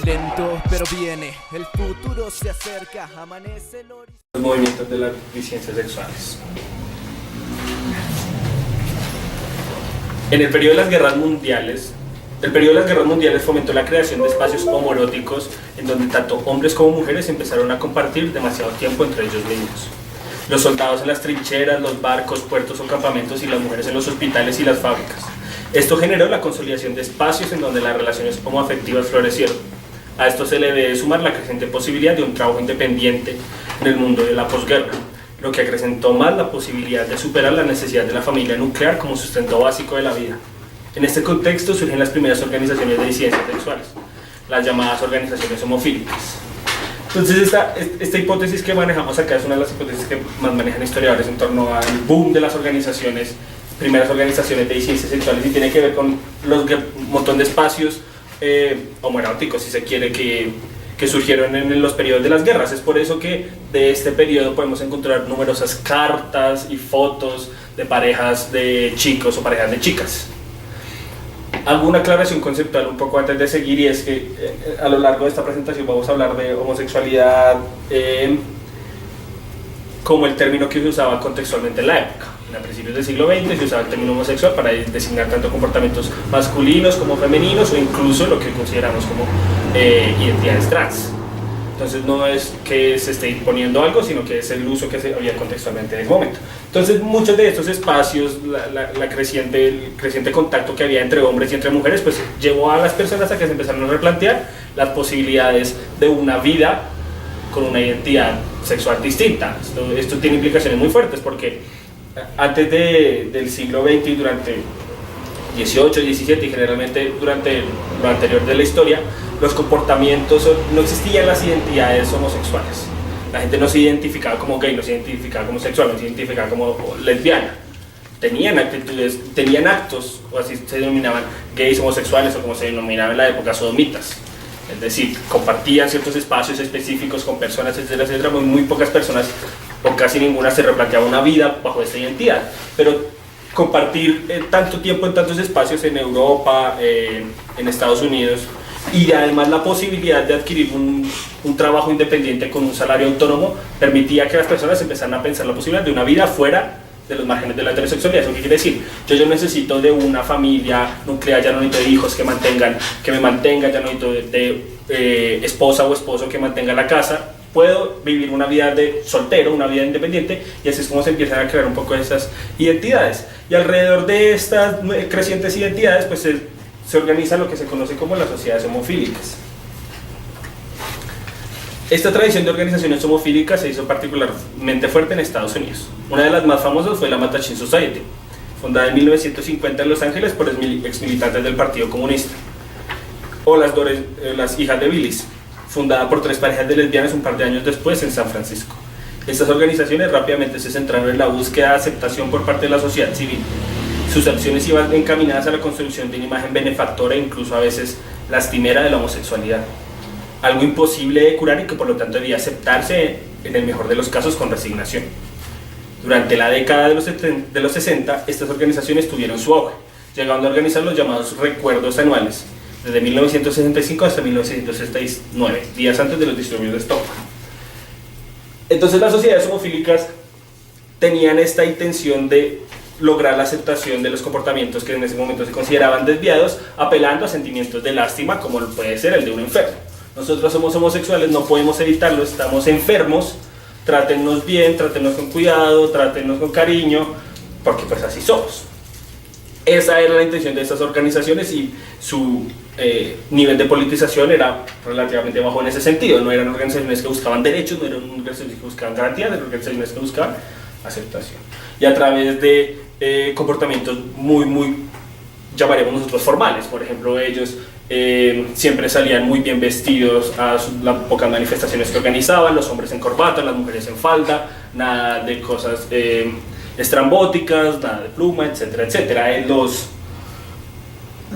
Lento pero viene, el futuro se acerca, amanece el horizonte. Los movimientos de las disidencias sexuales. En el periodo de las guerras mundiales, fomentó la creación de espacios homoeróticos en donde tanto hombres como mujeres empezaron a compartir demasiado tiempo entre ellos mismos. Los soldados en las trincheras, los barcos, puertos o campamentos, y las mujeres en los hospitales y las fábricas. Esto generó la consolidación de espacios en donde las relaciones homoafectivas florecieron. A esto se le debe sumar la creciente posibilidad de un trabajo independiente en el mundo de la posguerra, lo que acrecentó más la posibilidad de superar la necesidad de la familia nuclear como sustento básico de la vida. En este contexto surgen las primeras organizaciones de disidencias sexuales, las llamadas organizaciones homofílicas. Entonces esta hipótesis que manejamos acá es una de las hipótesis que más manejan historiadores en torno al boom de las organizaciones, primeras organizaciones de disidencias sexuales, y tiene que ver con un montón de espacios homoeróticos, si se quiere, que surgieron en los periodos de las guerras. Es por eso que de este periodo podemos encontrar numerosas cartas y fotos de parejas de chicos o parejas de chicas. Hago una aclaración conceptual un poco antes de seguir, y es que a lo largo de esta presentación vamos a hablar de homosexualidad como el término que se usaba contextualmente en la época. A principios del siglo XX se usaba el término homosexual para designar tanto comportamientos masculinos como femeninos, o incluso lo que consideramos como identidades trans. Entonces no es que se esté imponiendo algo, sino que es el uso que se había contextualmente en ese momento. Entonces muchos de estos espacios, el creciente contacto que había entre hombres y entre mujeres, pues llevó a las personas a que se empezaron a replantear las posibilidades de una vida con una identidad sexual distinta. Esto tiene implicaciones muy fuertes, porque antes del siglo XX y durante XVIII, XVII y generalmente durante lo anterior de la historia, los comportamientos, no existían las identidades homosexuales. La gente no se identificaba como gay, no se identificaba como sexual, no se identificaba como lesbiana. Tenían actitudes, tenían actos, o así se denominaban gays, homosexuales, o como se denominaba en la época, sodomitas. Es decir, compartían ciertos espacios específicos con personas, etcétera, etcétera. Muy pocas personas, o casi ninguna, se replanteaba una vida bajo esta identidad. Pero compartir tanto tiempo en tantos espacios en Europa, en Estados Unidos, y además la posibilidad de adquirir un trabajo independiente con un salario autónomo, permitía que las personas empezaran a pensar la posibilidad de una vida fuera de los márgenes de la heterosexualidad. ¿Eso qué quiere decir? Yo necesito de una familia nuclear, ya no necesito de hijos que me mantengan, ya no necesito de esposa o esposo que mantenga la casa. Puedo vivir una vida de soltero, una vida independiente, y así es como se empiezan a crear un poco esas identidades. Y alrededor de estas crecientes identidades, pues se organiza lo que se conoce como las sociedades homofílicas. Esta tradición de organizaciones homofílicas se hizo particularmente fuerte en Estados Unidos. Una de las más famosas fue la Mattachine Society, fundada en 1950 en Los Ángeles por exmilitantes del Partido Comunista. O las Hijas de Billys, fundada por 3 parejas de lesbianas un par de años después en San Francisco. Estas organizaciones rápidamente se centraron en la búsqueda de aceptación por parte de la sociedad civil. Sus acciones iban encaminadas a la construcción de una imagen benefactora e incluso a veces lastimera de la homosexualidad. Algo imposible de curar y que por lo tanto debía aceptarse en el mejor de los casos con resignación. Durante la década de los 60, estas organizaciones tuvieron su auge, llegando a organizar los llamados recuerdos anuales, desde 1965 hasta 1969, días antes de los disturbios de Stonewall. Entonces las sociedades homofílicas tenían esta intención de lograr la aceptación de los comportamientos que en ese momento se consideraban desviados, apelando a sentimientos de lástima como puede ser el de un enfermo. Nosotros somos homosexuales, no podemos evitarlo, estamos enfermos, trátennos bien, trátennos con cuidado, trátennos con cariño, porque pues así somos. Esa era la intención de estas organizaciones, y su nivel de politización era relativamente bajo en ese sentido. No eran organizaciones que buscaban derechos, no eran organizaciones que buscaban garantías, eran organizaciones que buscaban aceptación. Y a través de comportamientos muy, llamaremos nosotros, formales. Por ejemplo, ellos siempre salían muy bien vestidos a las pocas manifestaciones que organizaban, los hombres en corbata, las mujeres en falda, nada de cosas estrambóticas, nada de pluma, etcétera, etcétera.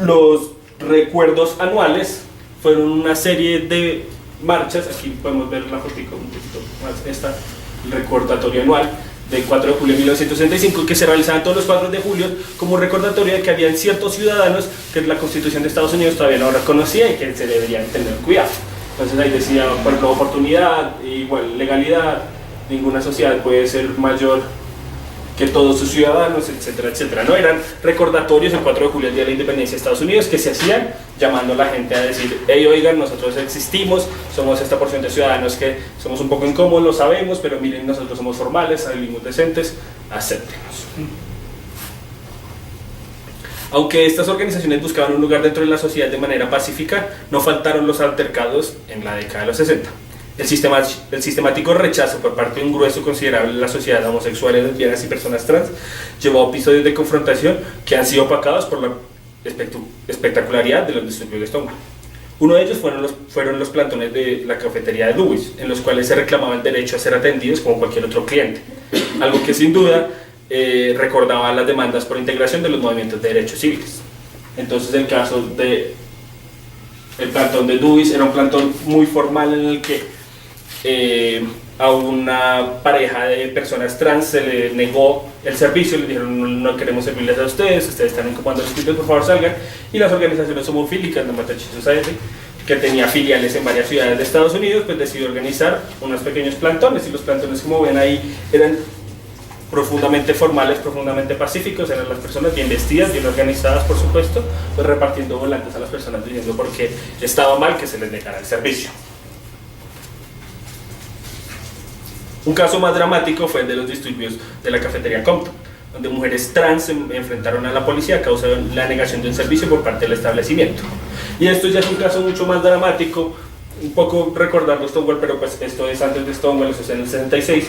Los recuerdos anuales fueron una serie de marchas. Aquí podemos ver la fotico un poquito más, el recordatorio anual del 4 de julio de 1965, que se realizaban todos los 4 de julio como un recordatorio de que habían ciertos ciudadanos que la Constitución de Estados Unidos todavía no reconocía y que se deberían tener cuidado. Entonces ahí decía, por ejemplo, oportunidad, igual legalidad, ninguna sociedad puede ser mayor que todos sus ciudadanos, etcétera, etcétera, ¿no? Eran recordatorios el 4 de julio, el Día de la Independencia de Estados Unidos, que se hacían llamando a la gente a decir, hey, oigan, nosotros existimos, somos esta porción de ciudadanos que somos un poco incómodos, lo sabemos, pero miren, nosotros somos formales, vivimos decentes, acéptenos. Aunque estas organizaciones buscaban un lugar dentro de la sociedad de manera pacífica, no faltaron los altercados en la década de los 60. El sistemático rechazo por parte de un grueso considerable de la sociedad homosexuales, lesbianas y personas trans llevó a episodios de confrontación que han sido opacados por la espectacularidad de los disturbios de Stonewall. Uno de ellos fueron los plantones de la cafetería de Dewey's, en los cuales se reclamaba el derecho a ser atendidos como cualquier otro cliente, algo que sin duda recordaba las demandas por integración de los movimientos de derechos civiles. Entonces el caso de el plantón de Dewey's era un plantón muy formal en el que a una pareja de personas trans se le negó el servicio, le dijeron no queremos servirles a ustedes están incomodando a los clientes, por favor salgan. Y las organizaciones homofílicas, la Matachi Society, que tenía filiales en varias ciudades de Estados Unidos, pues decidió organizar unos pequeños plantones, y los plantones, como ven ahí, eran profundamente formales, profundamente pacíficos, eran las personas bien vestidas, bien organizadas, por supuesto, pues repartiendo volantes a las personas diciendo por qué estaba mal que se les negara el servicio. Un caso más dramático fue el de los disturbios de la cafetería Compton, donde mujeres trans se enfrentaron a la policía a causa de la negación de un servicio por parte del establecimiento. Y esto ya es un caso mucho más dramático, un poco recordando Stonewall, pero pues esto es antes de Stonewall, eso es en el 66.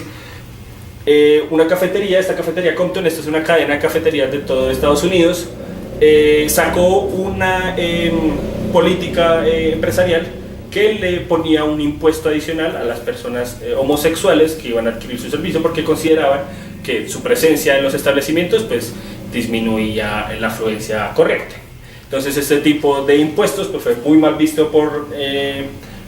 Una cafetería, esta cafetería Compton, esto es una cadena de cafeterías de todo Estados Unidos, sacó una política empresarial que le ponía un impuesto adicional a las personas homosexuales que iban a adquirir su servicio, porque consideraban que su presencia en los establecimientos pues disminuía la afluencia correcta. Entonces este tipo de impuestos pues fue muy mal visto por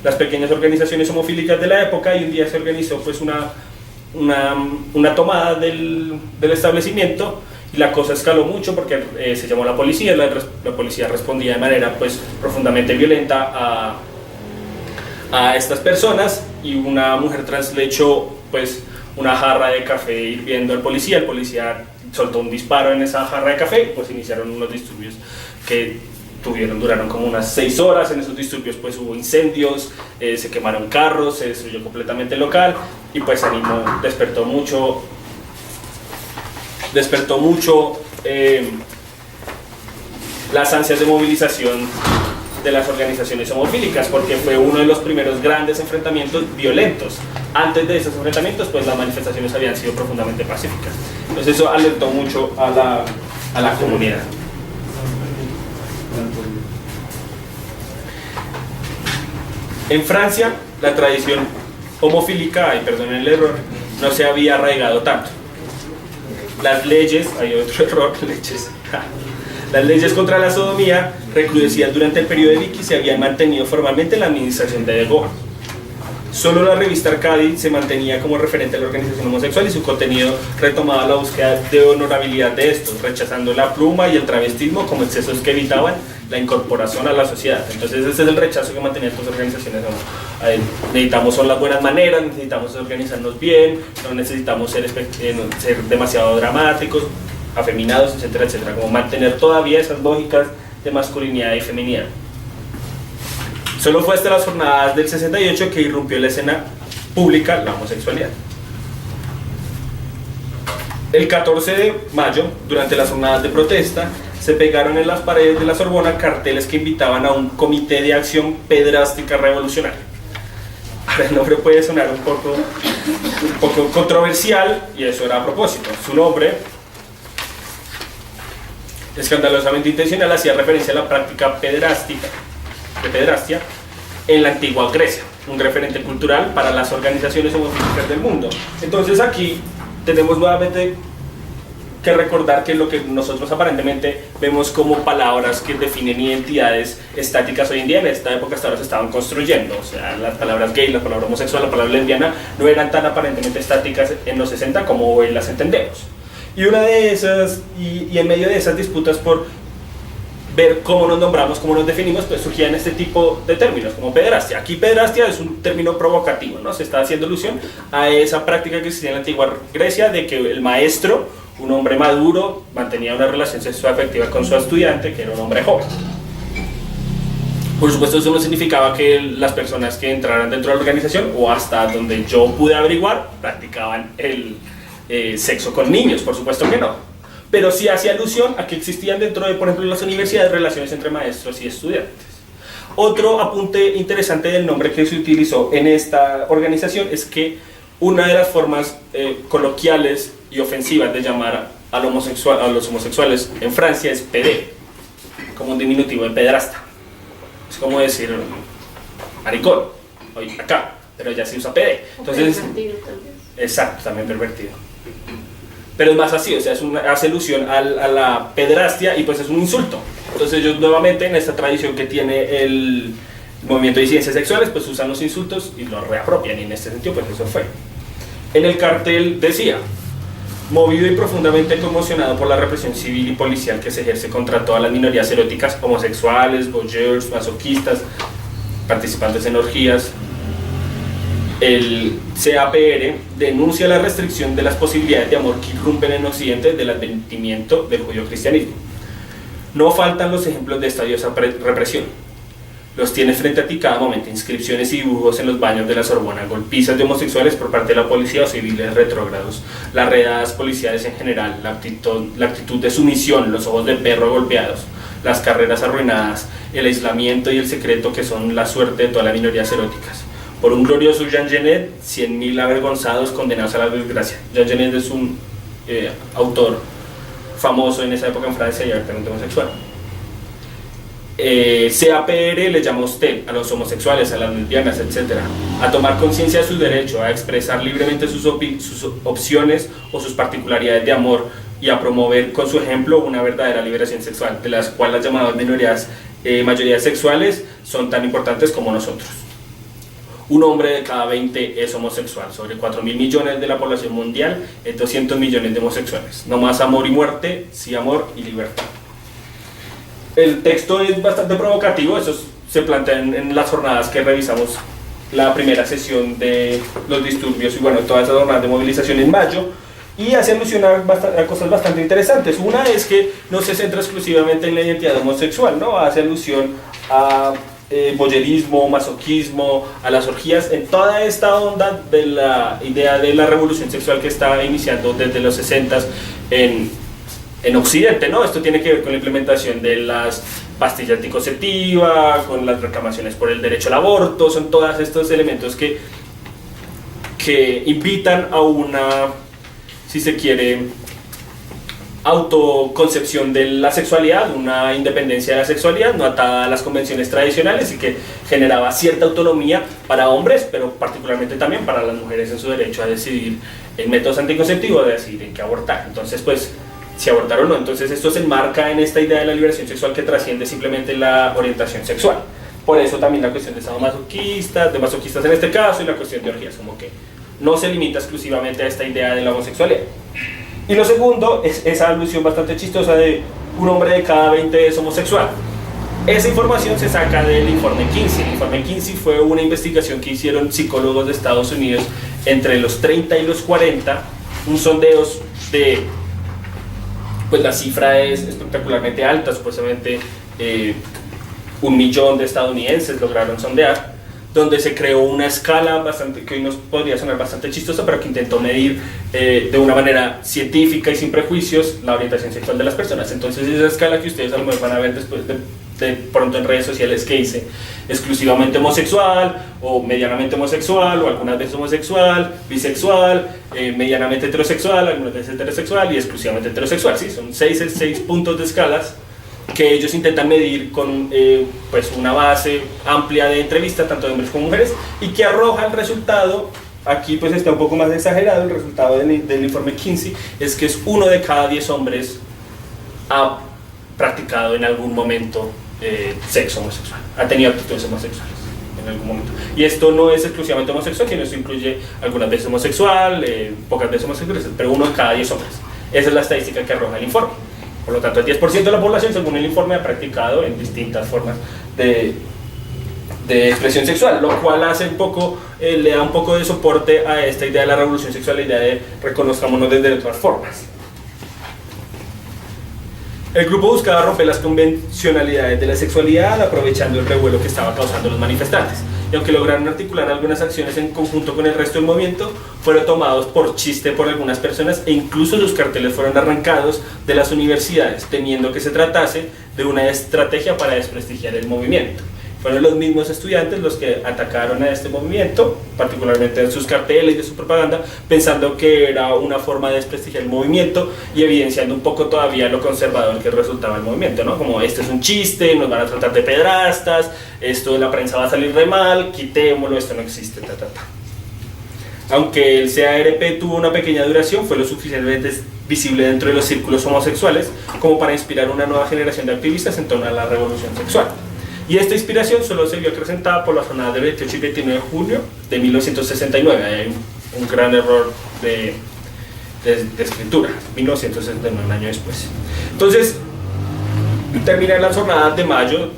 las pequeñas organizaciones homofílicas de la época, y un día se organizó pues una tomada del establecimiento, y la cosa escaló mucho porque se llamó a la policía. La policía respondía de manera pues profundamente violenta a estas personas, y una mujer trans le echó pues una jarra de café hirviendo al policía. El policía soltó un disparo en esa jarra de café, y pues iniciaron unos disturbios que duraron como unas 6 horas. En esos disturbios pues hubo incendios, se quemaron carros, se destruyó completamente el local, y pues despertó mucho las ansias de movilización de las organizaciones homofílicas, porque fue uno de los primeros grandes enfrentamientos violentos. Antes de esos enfrentamientos pues las manifestaciones habían sido profundamente pacíficas. Entonces eso alertó mucho a la comunidad. En Francia, la tradición homofílica, y perdonen el error, no se había arraigado tanto. Las leyes, hay otro error, las leyes contra la sodomía, recrudecidas durante el periodo de Vichy, se habían mantenido formalmente en la administración de De Gaulle. Solo la revista Arcadi se mantenía como referente a la organización homosexual, y su contenido retomaba la búsqueda de honorabilidad de estos, rechazando la pluma y el travestismo como excesos que evitaban la incorporación a la sociedad. Entonces ese es el rechazo que mantenían estas organizaciones. Necesitamos son las buenas maneras, necesitamos organizarnos bien, no necesitamos ser demasiado dramáticos, afeminados, etcétera, etcétera, como mantener todavía esas lógicas de masculinidad y feminidad. Solo fue hasta las jornadas del 68 que irrumpió en la escena pública la homosexualidad. El 14 de mayo, durante las jornadas de protesta, se pegaron en las paredes de la Sorbona carteles que invitaban a un comité de acción pedrástica revolucionaria. Ahora el nombre puede sonar un poco controversial, y eso era a propósito. Su nombre, escandalosamente intencional, hacía referencia a la práctica de pedrastia en la antigua Grecia, un referente cultural para las organizaciones homofílicas del mundo. Entonces aquí tenemos nuevamente que recordar que lo que nosotros aparentemente vemos como palabras que definen identidades estáticas hoy en día, en esta época hasta ahora se estaban construyendo. O sea, las palabras gay, la palabra homosexual, la palabra lesbiana no eran tan aparentemente estáticas en los 60 como hoy las entendemos. Y una de esas, y en medio de esas disputas por ver cómo nos nombramos, cómo nos definimos, pues surgían este tipo de términos, como pederastia. Aquí pederastia es un término provocativo, ¿no? Se está haciendo alusión a esa práctica que existía en la antigua Grecia de que el maestro, un hombre maduro, mantenía una relación sexual afectiva con su estudiante, que era un hombre joven. Por supuesto, eso no significaba que las personas que entraran dentro de la organización, o hasta donde yo pude averiguar, practicaban el sexo con niños, por supuesto que no. Pero sí hacía alusión a que existían dentro de, por ejemplo, las universidades, relaciones entre maestros y estudiantes. Otro apunte interesante del nombre que se utilizó en esta organización es que una de las formas coloquiales y ofensivas de llamar a los homosexuales en Francia es PD, como un diminutivo de pederasta. Es como decir maricón, hoy acá, pero ya se usa PD. Entonces, pervertido, tal vez. Exacto, también pervertido. Pero es más así, o sea, hace alusión a la pederastia y pues es un insulto. Entonces ellos nuevamente en esta tradición que tiene el movimiento de disidencias sexuales, pues usan los insultos y los reapropian, y en este sentido pues eso fue. En el cartel decía: movido y profundamente conmocionado por la represión civil y policial que se ejerce contra todas las minorías eróticas, homosexuales, voyeurs, masoquistas, participantes en orgías, el CAPR denuncia la restricción de las posibilidades de amor que irrumpen en Occidente del advenimiento del judio-cristianismo. No faltan los ejemplos de esta odiosa represión. Los tienes frente a ti cada momento: inscripciones y dibujos en los baños de la Sorbona, golpizas de homosexuales por parte de la policía o civiles retrógrados, las redadas policiales en general, la actitud de sumisión, los ojos de perro golpeados, las carreras arruinadas, el aislamiento y el secreto que son la suerte de todas las minorías eróticas. Por un glorioso Jean Genet, 100.000 avergonzados condenados a la desgracia. Jean Genet es un autor famoso en esa época en Francia y abiertamente homosexual. CAPR le llama a usted, a los homosexuales, a las lesbianas, etc., a tomar conciencia de su derecho, a expresar libremente sus opciones o sus particularidades de amor, y a promover con su ejemplo una verdadera liberación sexual, de las cuales las llamadas mayorías sexuales son tan importantes como nosotros. Un hombre de cada 20 es homosexual. Sobre 4.000 millones de la población mundial, es 200 millones de homosexuales. No más amor y muerte, sí amor y libertad. El texto es bastante provocativo. Eso se plantea en las jornadas que revisamos, la primera sesión de los disturbios y bueno, todas esas jornadas de movilización en mayo, y hace alusión a cosas bastante interesantes. Una es que no se centra exclusivamente en la identidad homosexual, ¿no? Hace alusión a voyerismo, masoquismo, a las orgías, en toda esta onda de la idea de la revolución sexual que está iniciando desde los 60s en Occidente, ¿no? Esto tiene que ver con la implementación de las pastillas anticonceptivas, con las reclamaciones por el derecho al aborto. Son todos estos elementos que invitan a una, si se quiere, autoconcepción de la sexualidad, una independencia de la sexualidad no atada a las convenciones tradicionales, y que generaba cierta autonomía para hombres, pero particularmente también para las mujeres en su derecho a decidir en métodos anticonceptivos, de decidir en qué abortar. Entonces, pues, si abortar o no. Entonces esto se enmarca en esta idea de la liberación sexual que trasciende simplemente la orientación sexual. Por eso también la cuestión de sadomasoquistas, de masoquistas en este caso, y la cuestión de orgías, como que no se limita exclusivamente a esta idea de la homosexualidad. Y lo segundo es esa alusión bastante chistosa de un hombre de cada 20 es homosexual. Esa información se saca del informe Kinsey. El informe Kinsey fue una investigación que hicieron psicólogos de Estados Unidos entre los 30 y los 40, un sondeo de, pues la cifra es espectacularmente alta, supuestamente 1 millón de estadounidenses lograron sondear, donde se creó una escala bastante, que hoy nos podría sonar bastante chistosa, pero que intentó medir de una manera científica y sin prejuicios la orientación sexual de las personas. Entonces esa escala que ustedes a lo mejor van a ver después de pronto en redes sociales, que dice exclusivamente homosexual, o medianamente homosexual, o algunas veces homosexual, bisexual, medianamente heterosexual, algunas veces heterosexual y exclusivamente heterosexual. ¿Sí? Son 6 puntos de escalas que ellos intentan medir con pues una base amplia de entrevistas, tanto de hombres como mujeres, y que arroja el resultado aquí pues está un poco más exagerado. El resultado del informe Kinsey es que es 1 de cada 10 hombres ha practicado en algún momento sexo homosexual, ha tenido actitudes homosexuales en algún momento. Y esto no es exclusivamente homosexual, sino esto incluye algunas veces homosexual, pocas veces homosexual, pero 1 de cada 10 hombres. Esa es la estadística que arroja el informe. Por lo tanto, el 10% de la población, según el informe, ha practicado en distintas formas de expresión sexual, lo cual hace un poco, le da un poco de soporte a esta idea de la revolución sexual, la idea de reconozcámonos desde otras formas. El grupo buscaba romper las convencionalidades de la sexualidad aprovechando el revuelo que estaba causando los manifestantes, y aunque lograron articular algunas acciones en conjunto con el resto del movimiento, fueron tomados por chiste por algunas personas e incluso sus carteles fueron arrancados de las universidades, temiendo que se tratase de una estrategia para desprestigiar el movimiento. Fueron los mismos estudiantes los que atacaron a este movimiento, particularmente en sus carteles y de su propaganda, pensando que era una forma de desprestigiar el movimiento y evidenciando un poco todavía lo conservador que resultaba el movimiento, ¿no? Como este es un chiste, nos van a tratar de pedrastas, esto de la prensa va a salir re mal, quitémoslo, esto no existe, Aunque el CARP tuvo una pequeña duración, fue lo suficientemente visible dentro de los círculos homosexuales como para inspirar una nueva generación de activistas en torno a la revolución sexual. Y esta inspiración solo se vio acrecentada por las jornadas del 28 y 29 de junio de 1969. Hay un gran error de escritura, 1969, un año después. Entonces, terminan las jornadas de mayo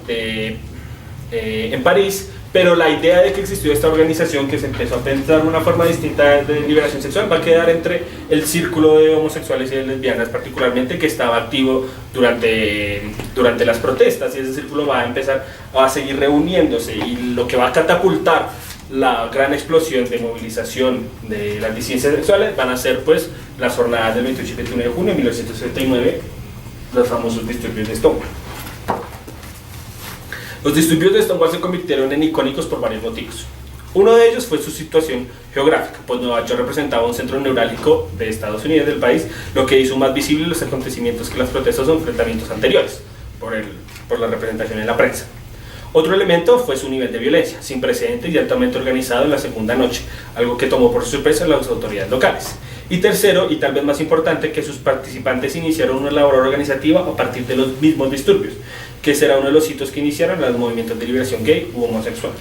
en París, pero la idea de que existió esta organización que se empezó a pensar una forma distinta de liberación sexual va a quedar entre el círculo de homosexuales y de lesbianas, particularmente, que estaba activo durante las protestas, y ese círculo va a empezar a seguir reuniéndose, y lo que va a catapultar la gran explosión de movilización de las disidencias sexuales van a ser pues las jornadas del 28 y 29 de junio de 1969, los famosos disturbios de Stonewall. Los disturbios de Stonewall se convirtieron en icónicos por varios motivos. Uno de ellos fue su situación geográfica, pues Nueva York representaba un centro neurálgico de Estados Unidos, del país, lo que hizo más visibles los acontecimientos que las protestas o enfrentamientos anteriores, por la representación en la prensa. Otro elemento fue su nivel de violencia, sin precedentes y altamente organizado en la segunda noche, algo que tomó por sorpresa a las autoridades locales. Y tercero, y tal vez más importante, que sus participantes iniciaron una labor organizativa a partir de los mismos disturbios, que será uno de los hitos que iniciaron los movimientos de liberación gay u homosexual.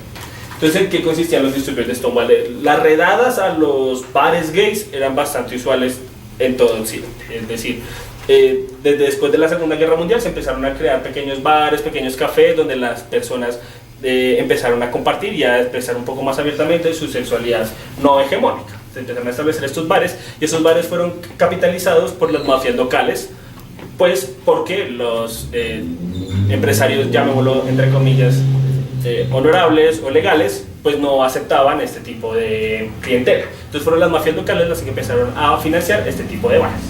Entonces, ¿en qué consistían los disturbios de Stonewall? Las redadas a los bares gays eran bastante usuales en todo Occidente, es decir, desde después de la Segunda Guerra Mundial se empezaron a crear pequeños bares, pequeños cafés, donde las personas empezaron a compartir y a expresar un poco más abiertamente su sexualidad no hegemónica. Se empezaron a establecer estos bares, y esos bares fueron capitalizados por las mafias locales, pues porque los empresarios, llamémoslo entre comillas, honorables o legales, pues no aceptaban este tipo de clientela. Entonces fueron las mafias locales las que empezaron a financiar este tipo de bares.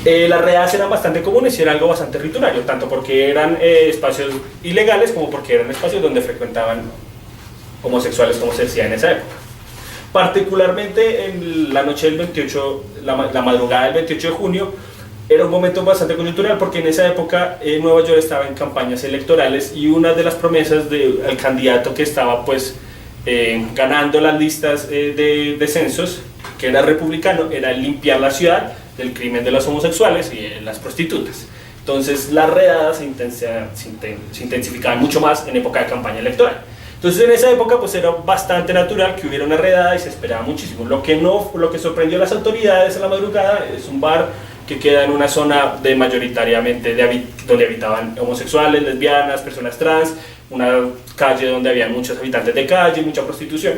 Las redadas eran bastante comunes y era algo bastante rutinario, tanto porque eran espacios ilegales como porque eran espacios donde frecuentaban homosexuales, como se decía en esa época. Particularmente en la noche del 28, la madrugada del 28 de junio, era un momento bastante coyuntural, porque en esa época Nueva York estaba en campañas electorales, y una de las promesas del candidato que estaba pues ganando las listas de censos, que era republicano, era limpiar la ciudad del crimen de los homosexuales y de las prostitutas. Entonces las redadas se intensificaban mucho más en época de campaña electoral. Entonces en esa época pues era bastante natural que hubiera una redada, y se esperaba muchísimo. Lo que sorprendió a las autoridades en la madrugada es un bar que queda en una zona mayoritariamente donde habitaban homosexuales, lesbianas, personas trans, una calle donde había muchos habitantes de calle, mucha prostitución.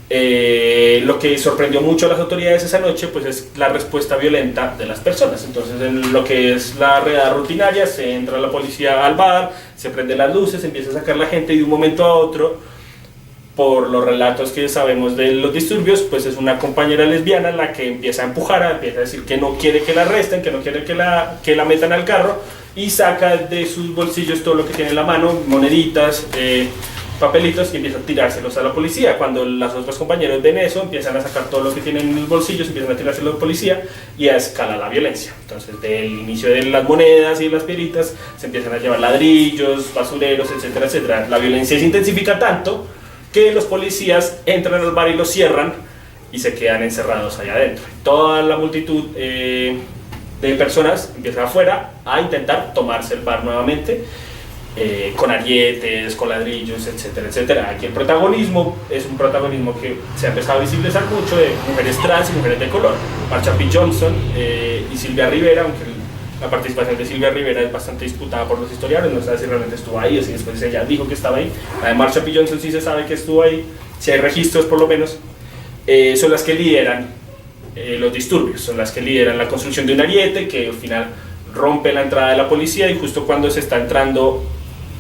Lo que sorprendió mucho a las autoridades esa noche pues es la respuesta violenta de las personas. Entonces, en lo que es la redada rutinaria, se entra la policía al bar, se prenden las luces, se empieza a sacar la gente, y de un momento a otro, por los relatos que sabemos de los disturbios, pues es una compañera lesbiana la que empieza a empujar, empieza a decir que no quiere que la arresten, que no quiere que la metan al carro, y saca de sus bolsillos todo lo que tiene en la mano, moneditas, papelitos, y empieza a tirárselos a la policía. Cuando las otras compañeras ven eso, empiezan a sacar todo lo que tienen en los bolsillos, empiezan a tirárselos a la policía, y a escala la violencia. Entonces, del inicio de las monedas y las piedritas, se empiezan a llevar ladrillos, basureros, etcétera, etcétera. La violencia se intensifica tanto que los policías entran al bar y lo cierran y se quedan encerrados allá adentro. Toda la multitud de personas empieza afuera a intentar tomarse el bar nuevamente, con arietes, con ladrillos, etcétera, etcétera. Aquí el protagonismo es un protagonismo que se ha empezado a visibilizar mucho de mujeres trans y mujeres de color. Marsha P. Johnson y Silvia Rivera, aunque la participación de Silvia Rivera es bastante disputada por los historiadores, no se sabe si realmente estuvo ahí o si después ella dijo que estaba ahí. La de Marsha P. Johnson sí se sabe que estuvo ahí, si hay registros por lo menos. Son las que lideran los disturbios, son las que lideran la construcción de un ariete que al final rompe la entrada de la policía, y justo cuando se está entrando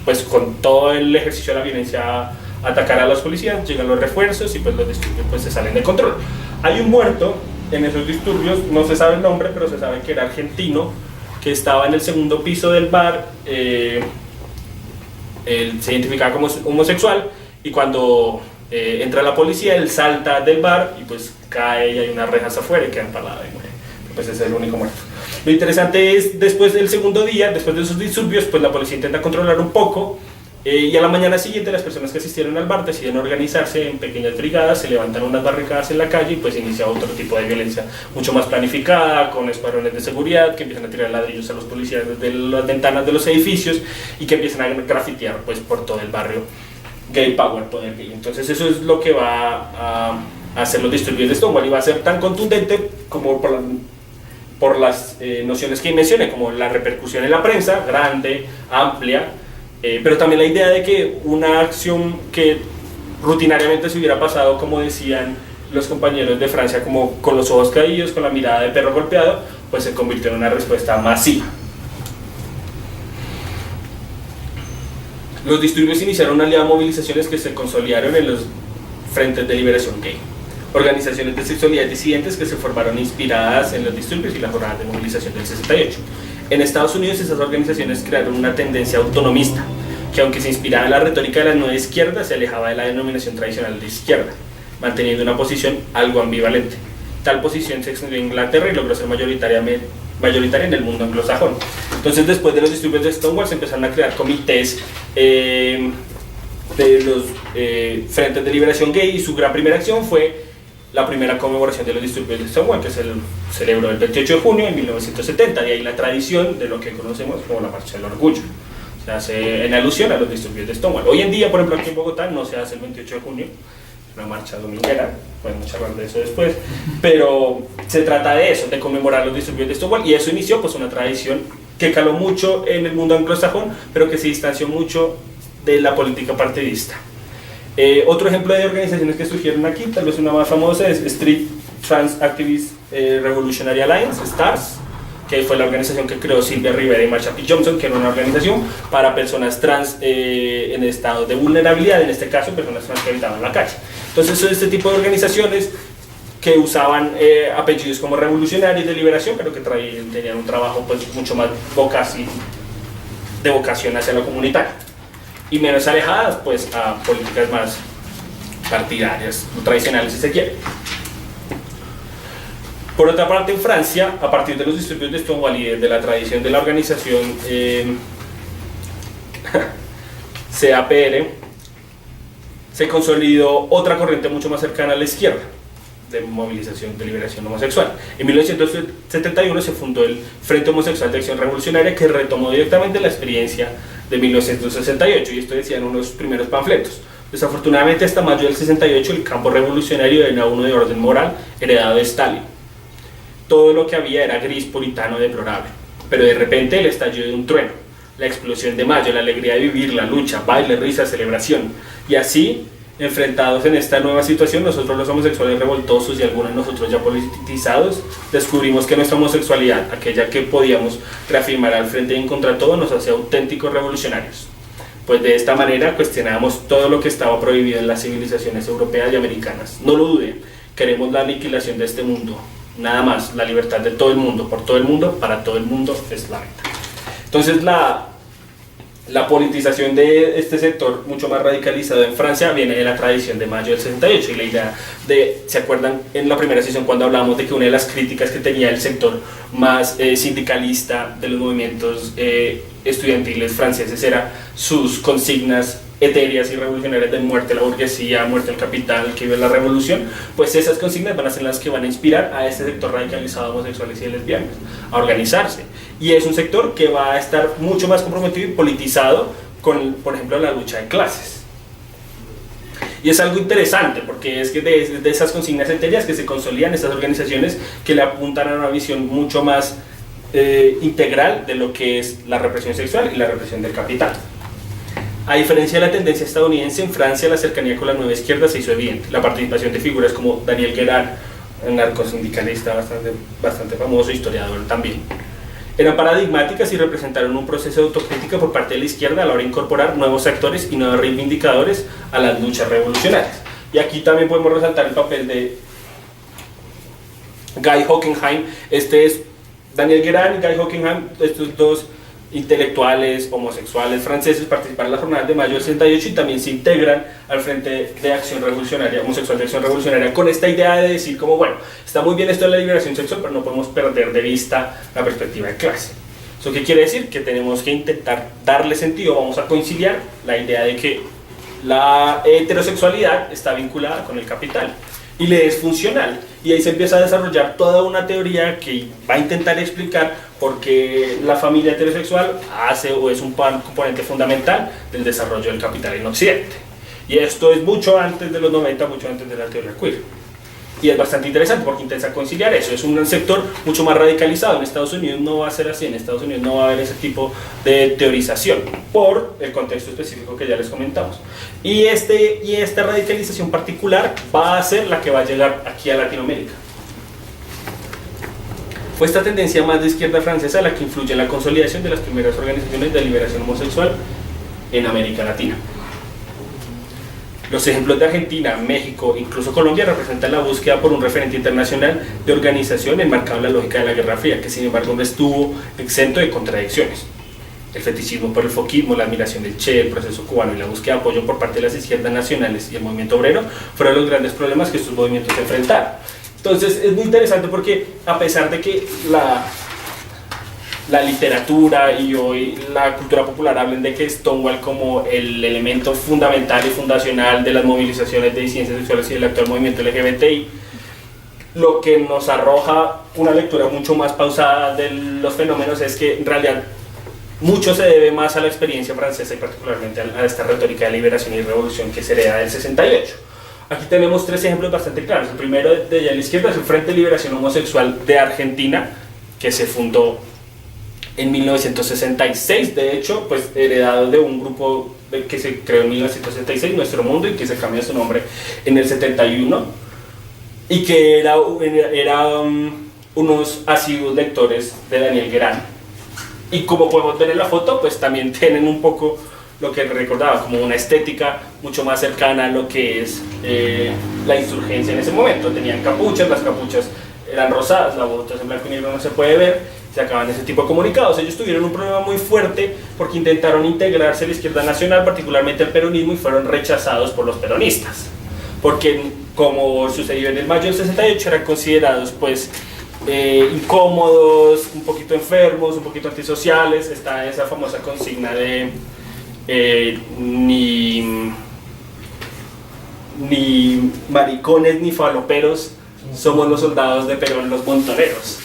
pues con todo el ejercicio de la violencia a atacar a los policías, llegan los refuerzos y pues los disturbios pues se salen de control. Hay un muerto en esos disturbios, no se sabe el nombre, pero se sabe que era argentino, que estaba en el segundo piso del bar. Él se identificaba como homosexual, y cuando entra la policía, él salta del bar y pues cae y hay unas rejas afuera y queda empalado y muere. Pues ese es el único muerto. Lo interesante es, después del segundo día, después de esos disturbios, pues la policía intenta controlar un poco, y a la mañana siguiente las personas que asistieron al bar deciden organizarse en pequeñas brigadas, se levantan unas barricadas en la calle y pues inicia otro tipo de violencia mucho más planificada, con escuadrones de seguridad que empiezan a tirar ladrillos a los policías desde las ventanas de los edificios y que empiezan a grafitear pues por todo el barrio. Gay Power, poder gay. Entonces eso es lo que va a hacer los disturbios de Stonewall, y va a ser tan contundente como por las nociones que mencioné, como la repercusión en la prensa, grande, amplia, pero también la idea de que una acción que rutinariamente se hubiera pasado, como decían los compañeros de Francia, como con los ojos caídos, con la mirada de perro golpeado, pues se convirtió en una respuesta masiva. Los disturbios iniciaron una oleada de movilizaciones que se consolidaron en los frentes de liberación gay, organizaciones de sexualidad disidentes que se formaron inspiradas en los disturbios y las jornadas de movilización del 68. En Estados Unidos esas organizaciones crearon una tendencia autonomista, que aunque se inspiraba en la retórica de la nueva izquierda, se alejaba de la denominación tradicional de izquierda, manteniendo una posición algo ambivalente. Tal posición se extendió en Inglaterra y logró ser mayoritaria en el mundo anglosajón. Entonces, después de los disturbios de Stonewall, se empezaron a crear comités de los frentes de liberación gay, y su gran primera acción fue la primera conmemoración de los disturbios de Stonewall, que se celebró el 28 de junio de 1970, de ahí la tradición de lo que conocemos como la Marcha del Orgullo. Se hace en alusión a los disturbios de Stonewall. Hoy en día, por ejemplo, aquí en Bogotá no se hace el 28 de junio, es una marcha dominguera, podemos charlar de eso después, pero se trata de eso, de conmemorar los disturbios de Stonewall, y eso inició pues una tradición que caló mucho en el mundo anglosajón, pero que se distanció mucho de la política partidista. Otro ejemplo de organizaciones que surgieron aquí, tal vez una más famosa, es Street Trans Activist Revolutionary Alliance, STARS, que fue la organización que creó Silvia Rivera y Marsha P. Johnson, que era una organización para personas trans en estado de vulnerabilidad, en este caso personas trans que habitaban en la calle. Entonces son este tipo de organizaciones que usaban apellidos como revolucionarios de liberación, pero que tenían un trabajo pues mucho más de vocación hacia lo comunitario, y menos alejadas pues a políticas más partidarias o tradicionales, si se quiere. Por otra parte, en Francia, a partir de los disturbios de Stonewall y de la tradición de la organización CAPR, se consolidó otra corriente mucho más cercana a la izquierda, de movilización de liberación homosexual. En 1971 se fundó el Frente Homosexual de Acción Revolucionaria, que retomó directamente la experiencia de 1968, y esto decían unos primeros panfletos. Desafortunadamente, hasta mayo del 68 el campo revolucionario era uno de orden moral heredado de Stalin. Todo lo que había era gris, puritano, deplorable, pero de repente el estallido de un trueno, la explosión de mayo, la alegría de vivir, la lucha, baile, risa, celebración, y así, enfrentados en esta nueva situación, nosotros los homosexuales revoltosos y algunos de nosotros ya politizados, descubrimos que nuestra homosexualidad, aquella que podíamos reafirmar al frente y en contra todo, nos hacía auténticos revolucionarios. Pues de esta manera cuestionábamos todo lo que estaba prohibido en las civilizaciones europeas y americanas. No lo duden, queremos la aniquilación de este mundo, nada más, la libertad de todo el mundo, por todo el mundo, para todo el mundo es la meta. Entonces la politización de este sector mucho más radicalizado en Francia viene de la tradición de mayo del 68, y la idea de, ¿se acuerdan en la primera sesión cuando hablamos de que una de las críticas que tenía el sector más sindicalista de los movimientos estudiantiles franceses era sus consignas etéreas y revolucionarias de muerte a la burguesía, muerte al capital, que vive la revolución, pues esas consignas van a ser las que van a inspirar a este sector radicalizado de homosexuales y de lesbianas a organizarse. Y es un sector que va a estar mucho más comprometido y politizado con, por ejemplo, la lucha de clases. Y es algo interesante porque es que de esas consignas etéreas que se consolidan estas organizaciones que le apuntan a una visión mucho más integral de lo que es la represión sexual y la represión del capital. A diferencia de la tendencia estadounidense, en Francia la cercanía con la nueva izquierda se hizo evidente. La participación de figuras como Daniel Guérin, un narcosindicalista bastante famoso, historiador también, eran paradigmáticas y representaron un proceso de autocrítica por parte de la izquierda a la hora de incorporar nuevos actores y nuevos reivindicadores a las luchas revolucionarias. Y aquí también podemos resaltar el papel de Guy Hockenheim. Este es Daniel Guérin y Guy Hockenheim, estos dos intelectuales homosexuales franceses participaron en las jornadas de mayo del 68 y también se integran al Frente de Acción Revolucionaria, Homosexual de Acción Revolucionaria, con esta idea de decir como, bueno, está muy bien esto de la liberación sexual, pero no podemos perder de vista la perspectiva de clase. ¿Eso qué quiere decir? Que tenemos que intentar darle sentido, vamos a conciliar la idea de que la heterosexualidad está vinculada con el capital y le es funcional, y ahí se empieza a desarrollar toda una teoría que va a intentar explicar por qué la familia heterosexual hace o es un componente fundamental del desarrollo del capital en Occidente. Y esto es mucho antes de los 90, mucho antes de la teoría queer. Y es bastante interesante porque intenta conciliar eso. Es un sector mucho más radicalizado. En Estados Unidos no va a ser así, en Estados Unidos no va a haber ese tipo de teorización por el contexto específico que ya les comentamos. Y esta radicalización particular va a ser la que va a llegar aquí a Latinoamérica. Fue esta tendencia más de izquierda francesa la que influye en la consolidación de las primeras organizaciones de liberación homosexual en América Latina. Los ejemplos de Argentina, México, incluso Colombia representan la búsqueda por un referente internacional de organización enmarcado en la lógica de la Guerra Fría, que sin embargo no estuvo exento de contradicciones. El fetichismo por el foquismo, la admiración del Che, el proceso cubano y la búsqueda de apoyo por parte de las izquierdas nacionales y el movimiento obrero fueron los grandes problemas que estos movimientos se enfrentaron. Entonces es muy interesante porque a pesar de que la literatura y hoy la cultura popular hablen de que Stonewall como el elemento fundamental y fundacional de las movilizaciones de disidencias sexuales y del actual movimiento LGBTI, lo que nos arroja una lectura mucho más pausada de los fenómenos es que en realidad mucho se debe más a la experiencia francesa y particularmente a esta retórica de liberación y revolución que se hereda del 68. Aquí tenemos tres ejemplos bastante claros. El primero de la izquierda es el Frente de Liberación Homosexual de Argentina, que se fundó en 1966, de hecho, pues heredado de un grupo que se creó en 1966, Nuestro Mundo, y que se cambió su nombre en el 71, y que era unos asiduos lectores de Daniel Guérin. Y como podemos ver en la foto, pues también tienen un poco lo que recordaba, como una estética mucho más cercana a lo que es la insurgencia en ese momento. Tenían capuchas, las capuchas eran rosadas, la bota en blanco y negro no se puede ver, se acaban ese tipo de comunicados. Ellos tuvieron un problema muy fuerte porque intentaron integrarse a la izquierda nacional, particularmente al peronismo, y fueron rechazados por los peronistas, porque como sucedió en el mayo del 68 eran considerados pues incómodos, un poquito enfermos, un poquito antisociales. Está esa famosa consigna de ni maricones ni faloperos somos los soldados de Perón, los montoneros.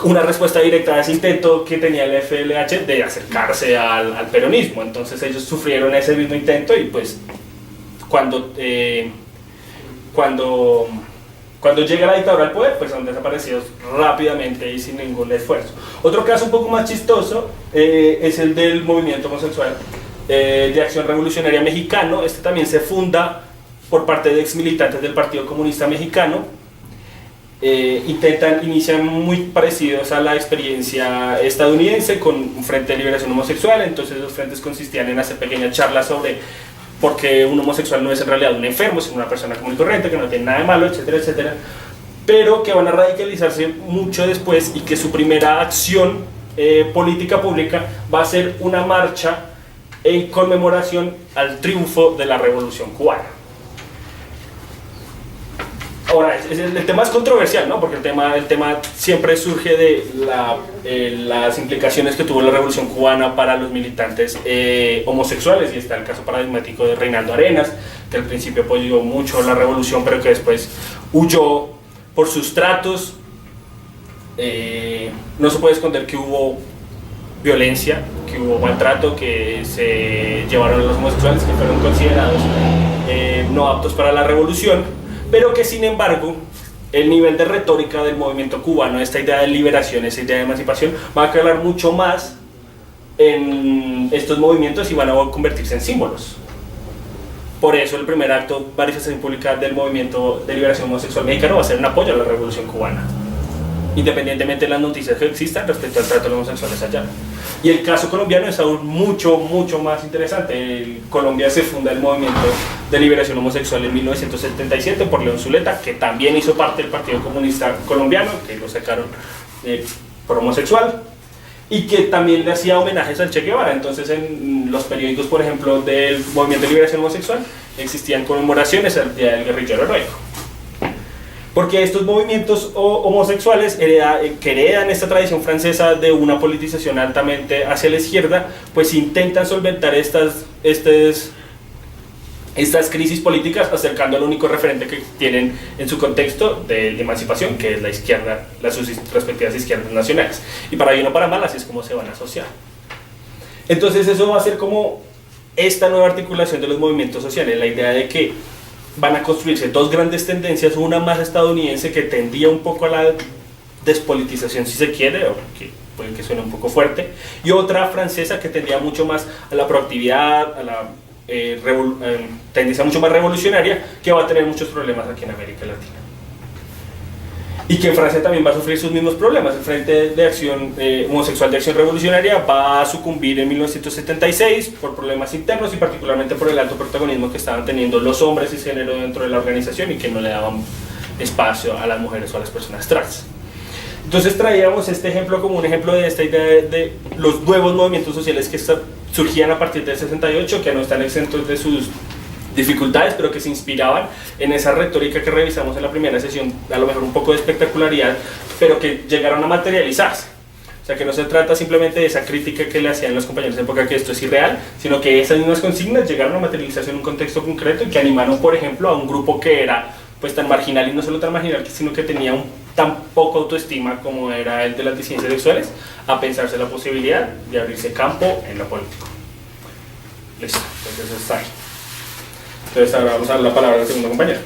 Una respuesta directa a ese intento que tenía el FLH de acercarse al peronismo. Entonces ellos sufrieron ese mismo intento y pues cuando llega la dictadura al poder, pues son desaparecidos rápidamente y sin ningún esfuerzo. Otro caso un poco más chistoso es el del movimiento homosexual de Acción Revolucionaria Mexicano. Este también se funda por parte de exmilitantes del Partido Comunista Mexicano. Inician muy parecidos a la experiencia estadounidense con un frente de liberación homosexual. Entonces los frentes consistían en hacer pequeñas charlas sobre por qué un homosexual no es en realidad un enfermo, sino una persona común y corriente, que no tiene nada de malo, etcétera, etcétera, pero que van a radicalizarse mucho después y que su primera acción política pública va a ser una marcha en conmemoración al triunfo de la Revolución Cubana. Ahora, el tema es controversial, ¿no? Porque el tema siempre surge de las implicaciones que tuvo la Revolución Cubana para los militantes homosexuales, y está el caso paradigmático de Reinaldo Arenas, que al principio apoyó mucho la revolución, pero que después huyó por sus tratos. No se puede esconder que hubo violencia, que hubo maltrato, que se llevaron a los homosexuales, que fueron considerados no aptos para la revolución, pero que sin embargo el nivel de retórica del movimiento cubano, esta idea de liberación, esta idea de emancipación, va a calar mucho más en estos movimientos y van a convertirse en símbolos. Por eso el primer acto, manifestación pública del movimiento de liberación homosexual mexicano, va a ser un apoyo a la revolución cubana, independientemente de las noticias que existan respecto al trato de los homosexuales allá. Y el caso colombiano es aún mucho más interesante. Colombia se funda el movimiento de liberación homosexual en 1977 por León Zuleta, que también hizo parte del Partido Comunista Colombiano, que lo sacaron por homosexual, y que también le hacía homenajes al Che Guevara. Entonces en los periódicos, por ejemplo, del movimiento de liberación homosexual existían conmemoraciones al Día del Guerrillero Heroico. Porque estos movimientos homosexuales que heredan esta tradición francesa de una politización altamente hacia la izquierda, pues intentan solventar estas crisis políticas acercando al único referente que tienen en su contexto de emancipación, que es la izquierda, las sus respectivas izquierdas nacionales. Y para bien o para mal, así es como se van a asociar. Entonces eso va a ser como esta nueva articulación de los movimientos sociales, la idea de que van a construirse dos grandes tendencias, una más estadounidense que tendía un poco a la despolitización, si se quiere, o que puede que suene un poco fuerte, y otra francesa que tendía mucho más a la proactividad, a la tendencia mucho más revolucionaria, que va a tener muchos problemas aquí en América Latina. Y que en Francia también va a sufrir sus mismos problemas. El Frente de Acción Homosexual de Acción Revolucionaria va a sucumbir en 1976 por problemas internos y particularmente por el alto protagonismo que estaban teniendo los hombres cisgénero dentro de la organización y que no le daban espacio a las mujeres o a las personas trans. Entonces traíamos este ejemplo como un ejemplo de esta idea de los nuevos movimientos sociales que surgían a partir del 68, que no están exentos de sus dificultades, pero que se inspiraban en esa retórica que revisamos en la primera sesión, a lo mejor un poco de espectacularidad, pero que llegaron a materializarse. O sea, que no se trata simplemente de esa crítica que le hacían los compañeros de época que esto es irreal, sino que esas mismas consignas llegaron a materializarse en un contexto concreto y que animaron, por ejemplo, a un grupo que era pues tan marginal, y no solo tan marginal, sino que tenía tan poca autoestima como era el de las disidencias sexuales, a pensarse la posibilidad de abrirse campo en lo político. Listo, entonces está ahí. Entonces ahora vamos a dar la palabra al segundo compañero.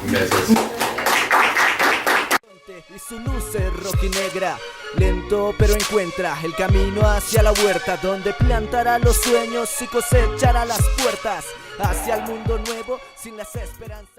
Gracias. Y su luz es rojinegra, lento pero encuentra el camino hacia la huerta, donde plantará los sueños y cosechará las puertas hacia el mundo nuevo sin las esperanzas.